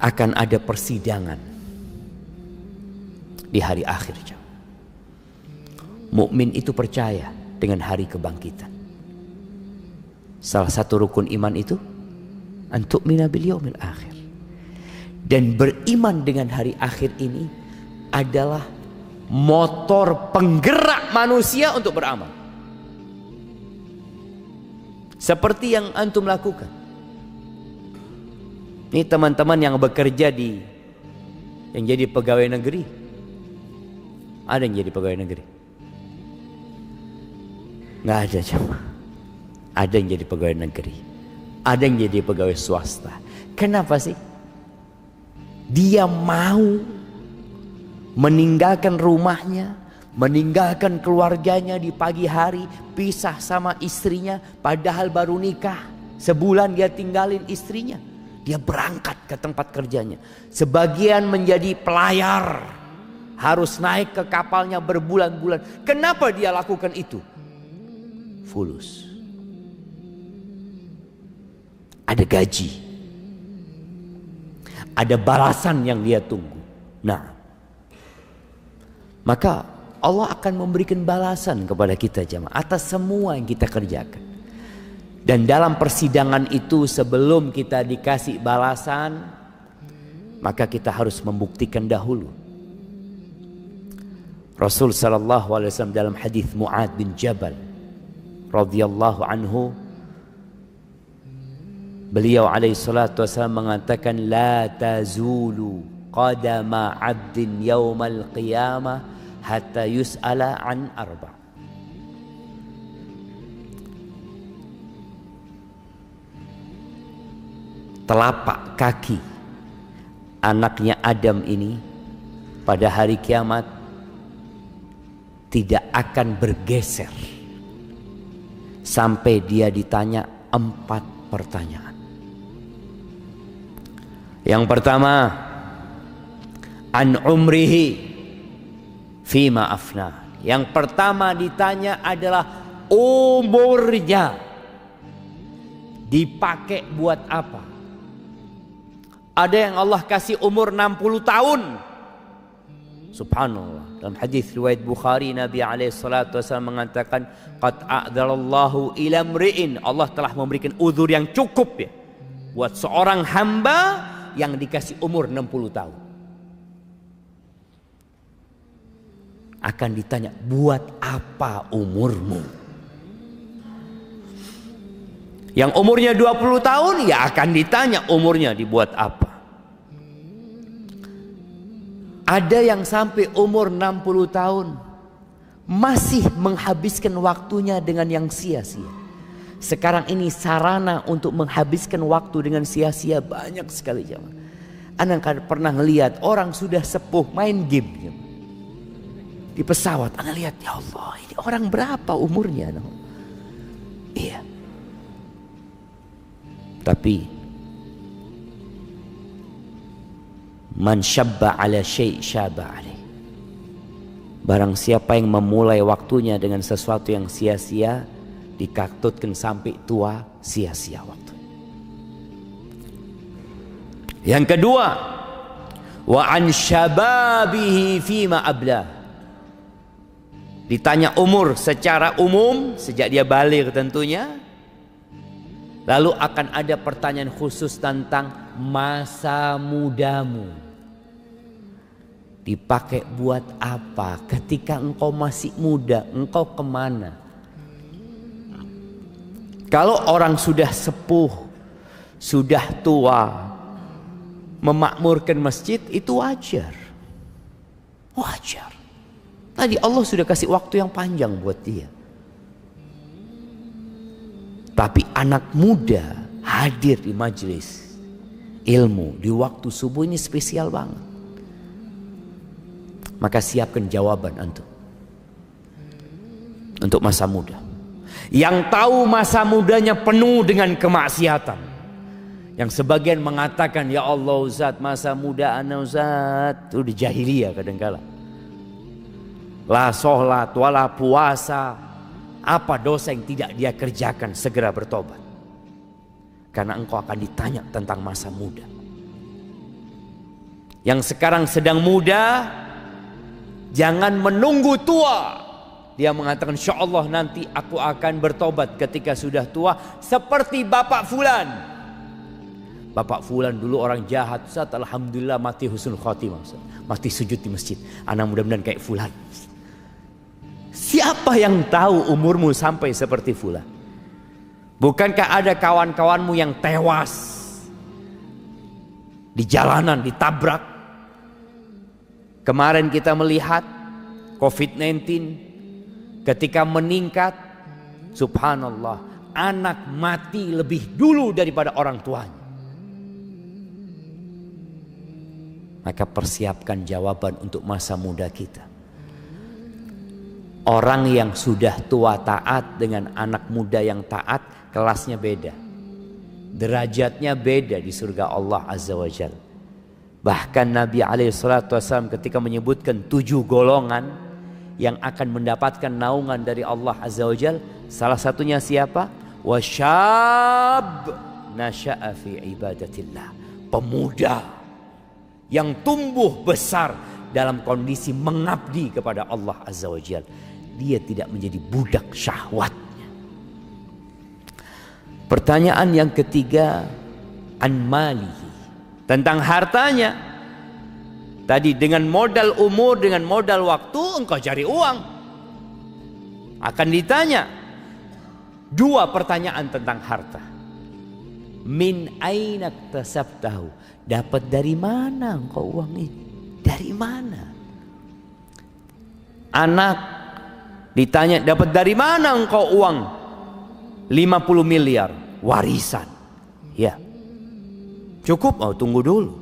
akan ada persidangan di hari akhir. Mukmin itu percaya dengan hari kebangkitan. Salah satu rukun iman itu an tu'mina bil yaumil akhir. Dan beriman dengan hari akhir ini adalah motor penggerak manusia untuk beramal. Seperti yang antum lakukan. Ini teman-teman yang bekerja yang jadi pegawai negeri. Ada yang jadi pegawai negeri? Nggak ada jemaah. Ada yang jadi pegawai negeri. Ada yang jadi pegawai swasta. Kenapa sih? Dia mau meninggalkan rumahnya, meninggalkan keluarganya di pagi hari, pisah sama istrinya, padahal baru nikah. Sebulan dia tinggalin istrinya. Dia berangkat ke tempat kerjanya. Sebagian menjadi pelayar, harus naik ke kapalnya berbulan-bulan. Kenapa dia lakukan itu? Fulus. Ada gaji. Ada balasan yang dia tunggu. Nah, maka Allah akan memberikan balasan kepada kita jemaah atas semua yang kita kerjakan. Dan dalam persidangan itu sebelum kita dikasih balasan, maka kita harus membuktikan dahulu. Rasul sallallahu alaihi wasallam dalam hadis Mu'adz bin Jabal radhiyallahu anhu, beliau alaihi salatu wasallam mengatakan, la tazulu qadama 'abdin yaumal qiyamah hatta yus'ala an arba'. Telapak kaki anaknya Adam ini pada hari kiamat tidak akan bergeser sampai dia ditanya 4 pertanyaan. Yang pertama, an umrihi fima afna. Yang pertama ditanya adalah umurnya dipakai buat apa? Ada yang Allah kasih umur 60 tahun. Subhanallah. Dalam hadis riwayat Bukhari, Nabi alaihi salatu wasallam mengatakan, qad a'dalallahu ila mri'in. Allah telah memberikan uzur yang cukup ya buat seorang hamba yang dikasih umur 60 tahun. Akan ditanya, buat apa umurmu? Yang umurnya 20 tahun ya akan ditanya umurnya dibuat apa. Ada yang sampai umur 60 tahun masih menghabiskan waktunya dengan yang sia-sia. Sekarang ini sarana untuk menghabiskan waktu dengan sia-sia banyak sekali jemaah. Anda kan pernah ngelihat orang sudah sepuh main game jemaah. Di pesawat Anda lihat, ya Allah, ini orang berapa umurnya? Iya. Tapi man syabba ala syai' syaba alaih. Barang siapa yang memulai waktunya dengan sesuatu yang sia-sia, dikatutkan sampai tua sia-sia waktu. Yang kedua, wa an syababihi fima ablah. Ditanya umur secara umum sejak dia baligh tentunya. Lalu akan ada pertanyaan khusus tentang masa mudamu. Dipakai buat apa? Ketika engkau masih muda, engkau kemana? Kalau orang sudah sepuh, sudah tua, memakmurkan masjid, itu wajar. Wajar. Tadi Allah sudah kasih waktu yang panjang buat dia. Tapi anak muda hadir di majelis ilmu di waktu subuh ini spesial banget. Maka siapkan jawaban antum untuk masa muda. Yang tahu masa mudanya penuh dengan kemaksiatan. Yang sebagian mengatakan, ya Allah Ustaz, masa muda ana Ustaz, itu di jahiliyah kadang-kala. La sholat wala puasa. Apa dosa yang tidak dia kerjakan, segera bertobat. Karena engkau akan ditanya tentang masa muda. Yang sekarang sedang muda, jangan menunggu tua. Dia mengatakan, insya Allah nanti aku akan bertobat ketika sudah tua, seperti Bapak Fulan. Bapak Fulan dulu orang jahat, Ustaz, alhamdulillah mati husnul khotimah, Ustaz. Mati sujud di masjid. Anak mudah-mudahan kayak Fulan. Siapa yang tahu umurmu sampai seperti Fulan? Bukankah ada kawan-kawanmu yang tewas di jalanan, ditabrak? Kemarin kita melihat COVID-19 ketika meningkat, subhanallah, anak mati lebih dulu daripada orang tuanya. Maka persiapkan jawaban untuk masa muda kita. Orang yang sudah tua taat dengan anak muda yang taat, kelasnya beda. Derajatnya beda di surga Allah Azza wa Jalla. Bahkan Nabi SAW ketika menyebutkan 7 golongan yang akan mendapatkan naungan dari Allah Azza wa Jalla, salah satunya siapa? Wasyab nasya'a fi ibadatillah. Pemuda yang tumbuh besar dalam kondisi mengabdi kepada Allah Azza wa Jalla. Dia tidak menjadi budak syahwatnya. Pertanyaan yang ketiga, an malihi, tentang hartanya. Tadi dengan modal umur, dengan modal waktu engkau cari uang. Akan ditanya 2 pertanyaan tentang harta. Min aina tasabtahu, dapat dari mana engkau uang ini? Dari mana? Anak ditanya, dapat dari mana engkau uang 50 miliar warisan? Ya. Cukup? Oh, tunggu dulu.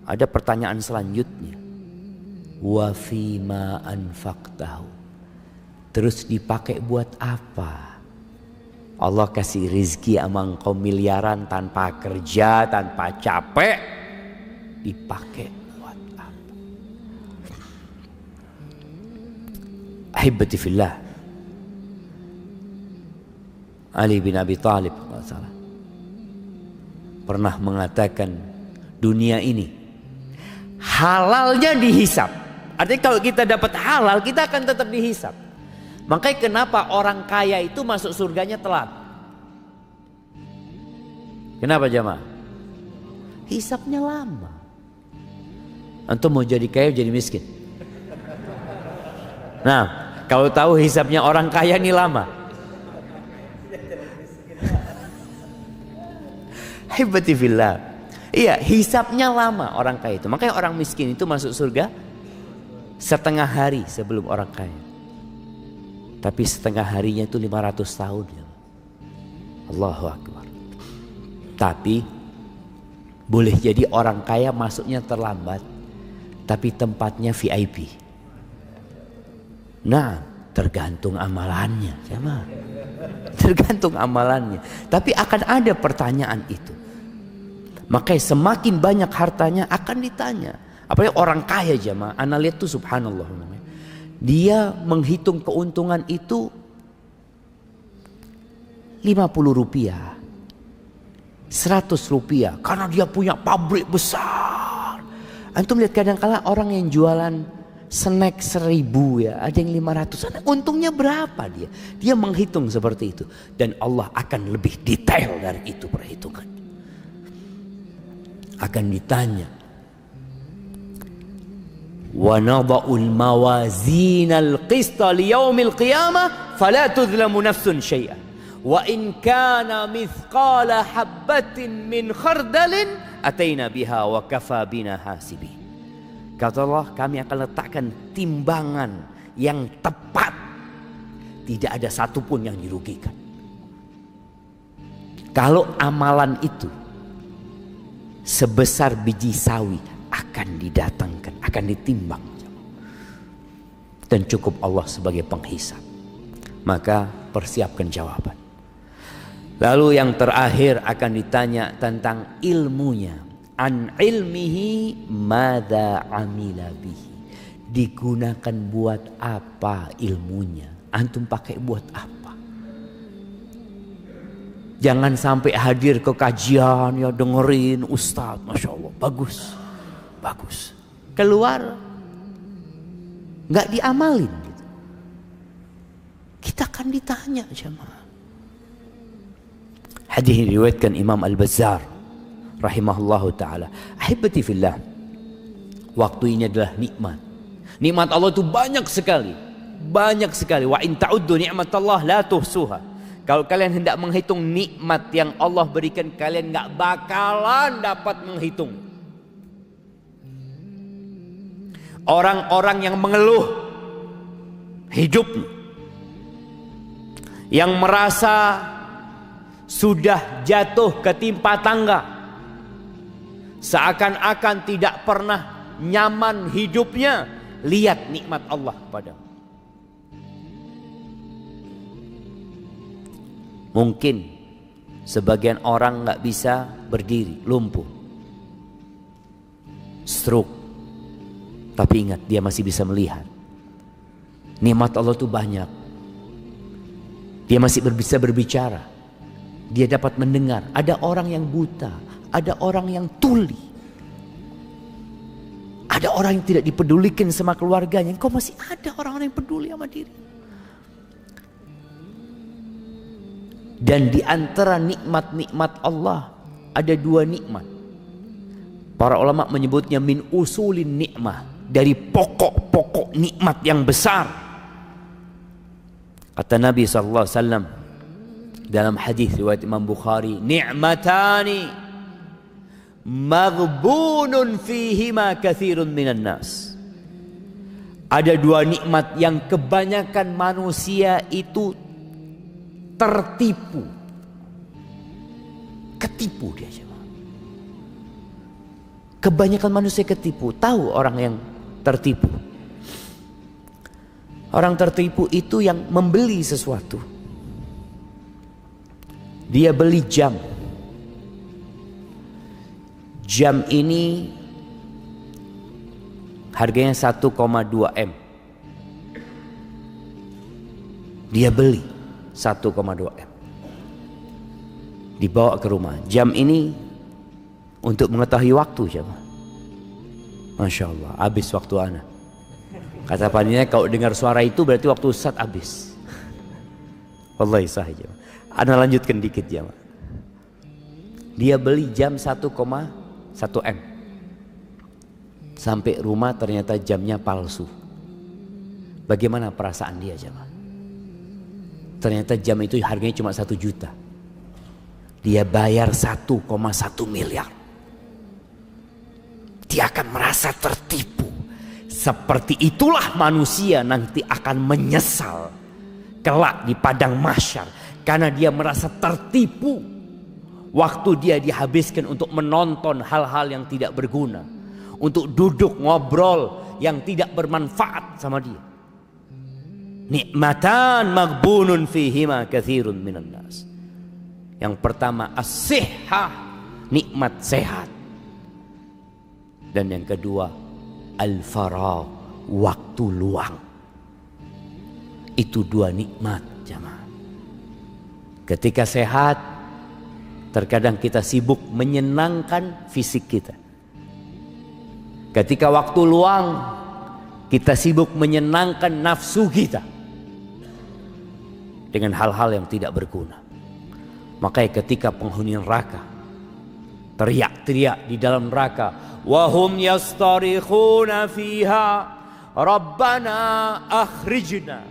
Ada pertanyaan selanjutnya. Wa fima anfaqtahu. Terus dipakai buat apa? Allah kasih rizki sama engkau miliaran tanpa kerja, tanpa capek, dipakai buat apa? Ahibati fillah, Ali bin Abi Thalib pernah mengatakan, dunia ini halalnya dihisap. Artinya kalau kita dapat halal, kita akan tetap dihisap. Makanya kenapa orang kaya itu masuk surganya telat? Kenapa jamaah? Hisapnya lama. Antum mau jadi kaya jadi miskin? Nah, kalau tahu hisapnya orang kaya ini lama. Hibati fillah. Iya, hisapnya lama orang kaya itu. Makanya orang miskin itu masuk surga setengah hari sebelum orang kaya. Tapi setengah harinya itu 500 tahun. Allahu Akbar. Tapi boleh jadi orang kaya masuknya terlambat, tapi tempatnya VIP. Nah, tergantung amalannya, jemaah. Tergantung amalannya. Tapi akan ada pertanyaan itu. Makanya semakin banyak hartanya akan ditanya. Apalagi orang kaya, jemaah. Ana lihat tuh subhanallah. Dia menghitung keuntungan itu 50 rupiah, 100 rupiah, karena dia punya pabrik besar. Antum lihat kadang-kala orang yang jualan snack 1000 ya, ada yang 500, untungnya berapa dia? Dia menghitung seperti itu. Dan Allah akan lebih detail dari itu perhitungan. Akan ditanya, wa nada'ul mawazinal qista liyaumil qiyamah fala tuzlamu nafsun syai'an wa in kana mithqala habbatin min khardalin ataina biha wa kafa bina hasibin. Kata Allah, kami akan letakkan timbangan yang tepat, tidak ada satupun yang dirugikan. Kalau amalan itu sebesar biji sawi, akan didatangkan, akan ditimbang, dan cukup Allah sebagai penghisap. Maka persiapkan jawaban. Lalu yang terakhir akan ditanya tentang ilmunya. An ilmihi madza amila bihi. Digunakan buat apa ilmunya? Antum pakai buat apa? Jangan sampai hadir ke kajian ya dengerin ustaz, masya Allah bagus. bagus. Keluar nggak diamalin gitu. Kita akan ditanya jemaah. Hadis ini diriwayatkan Imam Al-Bazzar rahimahullahu taala. Ahibati fillah, waktu ini adalah nikmat. Nikmat Allah itu banyak sekali. Banyak sekali. Wa in ta'uddu ni'matallah la tuhsuha. Kalau kalian hendak menghitung nikmat yang Allah berikan, kalian nggak bakalan dapat menghitung. Orang-orang yang mengeluh hidupnya, yang merasa sudah jatuh ketimpa tangga, seakan-akan tidak pernah nyaman hidupnya, lihat nikmat Allah padamu. Mungkin sebagian orang nggak bisa berdiri, lumpuh, stroke, tapi ingat dia masih bisa melihat. Nikmat Allah itu banyak. Dia masih bisa berbicara, dia dapat mendengar. Ada orang yang buta, ada orang yang tuli, ada orang yang tidak dipedulikan sama keluarganya. Engkau masih ada orang-orang yang peduli sama diri. Dan di antara nikmat-nikmat Allah ada dua nikmat. Para ulama menyebutnya min usulin nikmah, dari pokok-pokok nikmat yang besar. Kata Nabi SAW dalam hadis riwayat Imam Bukhari, ni'matani maghbunun fihima katsirun minan nas. Ada dua nikmat yang kebanyakan manusia itu tertipu, ketipu dia. Kebanyakan manusia ketipu. Tahu orang yang tertipu? Orang tertipu itu yang membeli sesuatu. Dia beli jam. Jam ini harganya 1,2 M. Dia beli 1,2 M. Dibawa ke rumah. Jam ini untuk mengetahui waktu, jemaah. Masya Allah, habis waktu ana. Kata panitia, kalau dengar suara itu berarti waktu Ustaz habis. Wallahi sahih. Ana lanjutkan dikit, jemaah. Dia beli jam 1,1 M. Sampai rumah ternyata jamnya palsu. Bagaimana perasaan dia, jemaah? Ternyata jam itu harganya cuma 1 juta. Dia bayar 1,1 miliar. Dia akan merasa tertipu. Seperti itulah manusia nanti akan menyesal kelak di padang mahsyar, karena dia merasa tertipu. Waktu dia dihabiskan untuk menonton hal-hal yang tidak berguna, untuk duduk ngobrol yang tidak bermanfaat sama dia. Nikmatan maghbunun fihima katsirun minan nas. Yang pertama as-sihhah, nikmat sehat. Dan yang kedua al-faragh, waktu luang. Itu dua nikmat, jemaah. Ketika sehat, terkadang kita sibuk menyenangkan fisik kita. Ketika waktu luang, kita sibuk menyenangkan nafsu kita dengan hal-hal yang tidak berguna. Makanya ketika penghuni neraka teriak-teriak di dalam neraka, wahum yastarikhuna fiha rabbana akhrijna.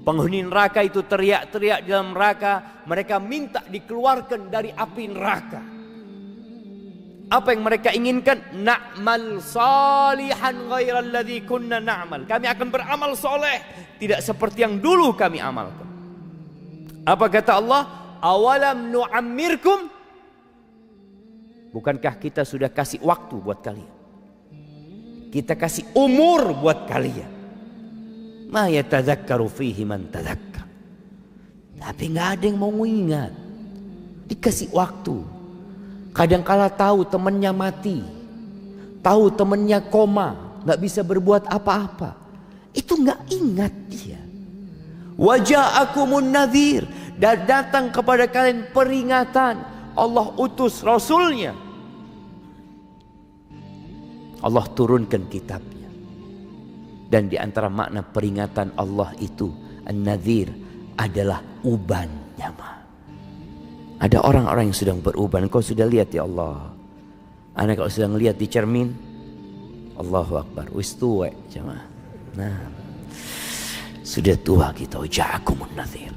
Penghuni neraka itu teriak-teriak di dalam neraka, mereka minta dikeluarkan dari api neraka. Apa yang mereka inginkan? Na'mal salihan ghairal ladzi kunna na'mal. Kami akan beramal soleh, tidak seperti yang dulu kami amalkan. Apa kata Allah? Awalam nu'ammirkum. Bukankah kita sudah kasih waktu buat kalian? Kita kasih umur buat kalian. Ma yatadzakkaru fihi man tadzakkar. Tapi nggak ada yang mau ingat. Dikasih waktu. Kadangkala tahu temannya mati, tahu temannya koma, nggak bisa berbuat apa-apa, itu nggak ingat dia. Waja'akumun nadhir, dan datang kepada kalian peringatan. Allah utus Rasulnya Allah turunkan kitabnya. Dan di antara makna peringatan Allah itu, An-Nadhir adalah uban jamaah. Ada orang-orang yang sedang beruban. Kau sudah lihat ya Allah. Anak kalau sedang lihat di cermin, Allahu Akbar, wis tua jamaah. Nah, sudah tua kita, ja'akumun nadhir.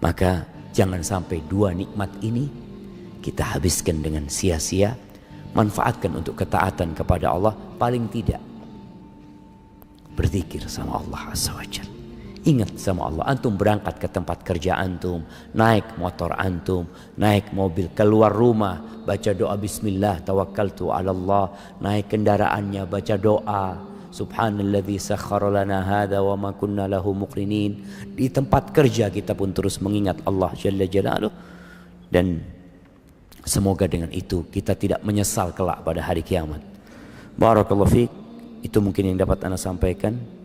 Maka jangan sampai dua nikmat ini kita habiskan dengan sia-sia. Manfaatkan untuk ketaatan kepada Allah. Paling tidak berzikir sama Allah Azza wa Jalla. Ingat sama Allah. Antum berangkat ke tempat kerja antum, naik motor antum, naik mobil, keluar rumah, baca doa bismillah tawakkaltu ala Allah. Naik kendaraannya, baca doa subhanalladzi sakhkhara lana hadza wa ma kunna lahu muqrinin. Di tempat kerja kita pun terus mengingat Allah Jalla Jalaluh. Dan semoga dengan itu kita tidak menyesal kelak pada hari kiamat. Barakallahu fiik. Itu mungkin yang dapat ana sampaikan.